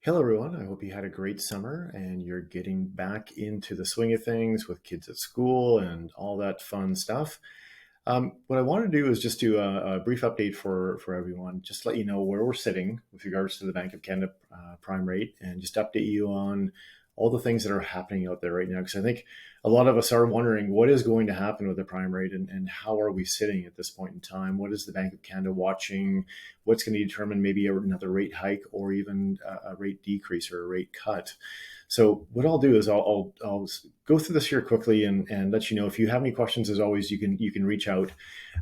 Hello, everyone. I hope you had a great summer and you're getting back into the swing of things with kids at school and all that fun stuff. What I want to do is just do a brief update for everyone, just let you know where we're sitting with regards to the Bank of Canada prime rate and just update you on all the things that are happening out there right now. Because I think a lot of us are wondering what is going to happen with the prime rate and how are we sitting at this point in time? What is the Bank of Canada watching? What's going to determine maybe another rate hike or even a rate decrease or a rate cut? So what I'll do is I'll go through this here quickly and let you know if you have any questions. As always, you can reach out.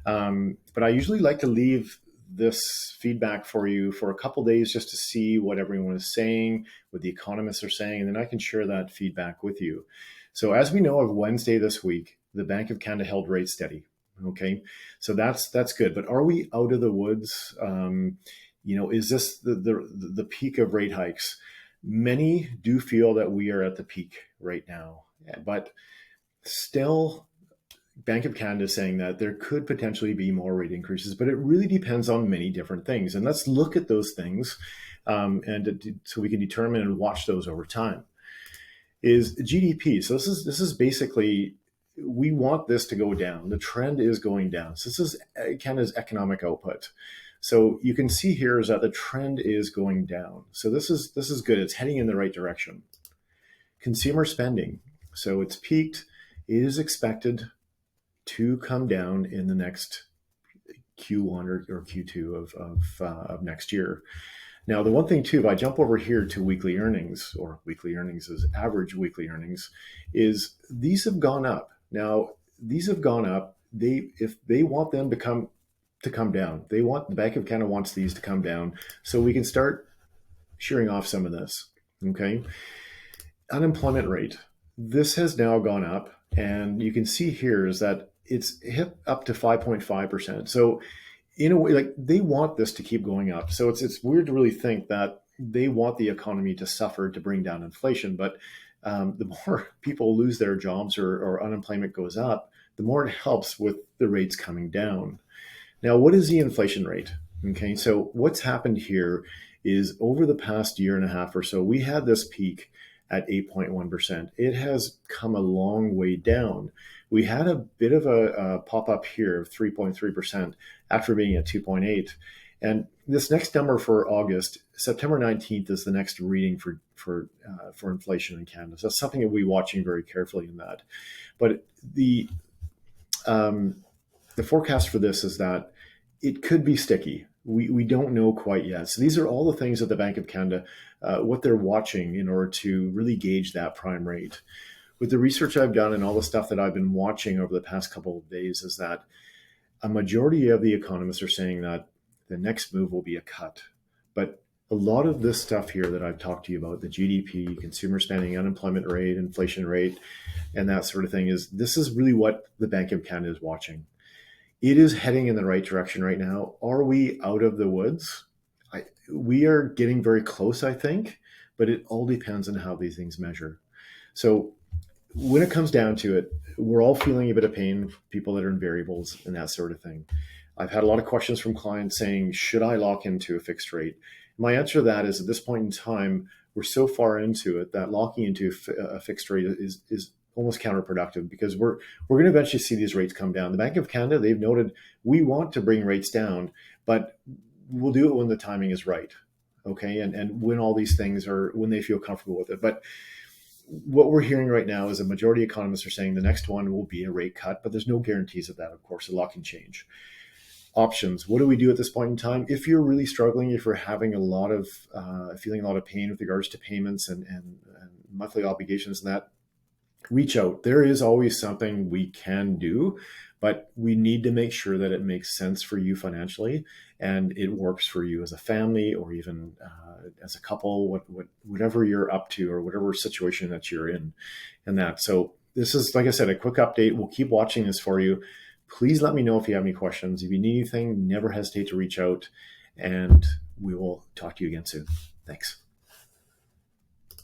But I usually like to leave this feedback for you for a couple days just to see what everyone is saying, what the economists are saying, and then I can share that feedback with you. So as we know, of Wednesday this week, the Bank of Canada held rates steady. Okay, so that's good. But are we out of the woods? Is this the peak of rate hikes? Many do feel that we are at the peak right now, but still, Bank of Canada is saying that there could potentially be more rate increases, but it really depends on many different things. And let's look at those things, so we can determine and watch those over time. Is GDP. So this is basically, we want this to go down. The trend is going down. So this is Canada's economic output. So you can see here is that the trend is going down. So this is good. It's heading in the right direction. Consumer spending. So it's peaked. It is expected to come down in the next Q1 or Q2 of next year. Now, the one thing too, if I jump over here to weekly earnings, or weekly earnings is average weekly earnings, is these have gone up. Now, these have gone up. If they want them to come down, the Bank of Canada wants these to come down so we can start shearing off some of this. Okay. Unemployment rate. This has now gone up, and you can see here is that it's hit up to 5.5%. So in a way, like, they want this to keep going up. So it's weird to really think that they want the economy to suffer to bring down inflation. But the more people lose their jobs or unemployment goes up, the more it helps with the rates coming down. Now, what is the inflation rate? Okay, so what's happened here is over the past year and a half or so, we had this peak at 8.1%. It has come a long way down. We had a bit of a pop up here of 3.3% after being at 2.8. And this next number for August, September 19th, is the next reading for inflation in Canada. So that's something that we're watching very carefully in that. But the forecast for this is that it could be sticky. We don't know quite yet. So these are all the things that the Bank of Canada, what they're watching in order to really gauge that prime rate. With the research I've done and all the stuff that I've been watching over the past couple of days is that a majority of the economists are saying that the next move will be a cut. But a lot of this stuff here that I've talked to you about, the GDP, consumer spending, unemployment rate, inflation rate, and that sort of thing, this is really what the Bank of Canada is watching. It is heading in the right direction right now. Are we out of the woods? We are getting very close, I think, but it all depends on how these things measure. So when it comes down to it, we're all feeling a bit of pain, people that are in variables and that sort of thing. I've had a lot of questions from clients saying, should I lock into a fixed rate? My answer to that is, at this point in time, we're so far into it that locking into a fixed rate is almost counterproductive, because we're going to eventually see these rates come down. The Bank of Canada, they've noted, we want to bring rates down, but we'll do it when the timing is right. Okay. And when all these things when they feel comfortable with it. But what we're hearing right now is a majority of economists are saying the next one will be a rate cut, but there's no guarantees of that. Of course, a lot can change. Options. What do we do at this point in time? If you're really struggling, if you're having feeling a lot of pain with regards to payments and monthly obligations and that, reach out. There is always something we can do, but we need to make sure that it makes sense for you financially and it works for you as a family or even as a couple, whatever you're up to or whatever situation that you're in and that. So this is, like I said, a quick update. We'll keep watching this for you. Please let me know if you have any questions. If you need anything, never hesitate to reach out, and we will talk to you again soon. Thanks.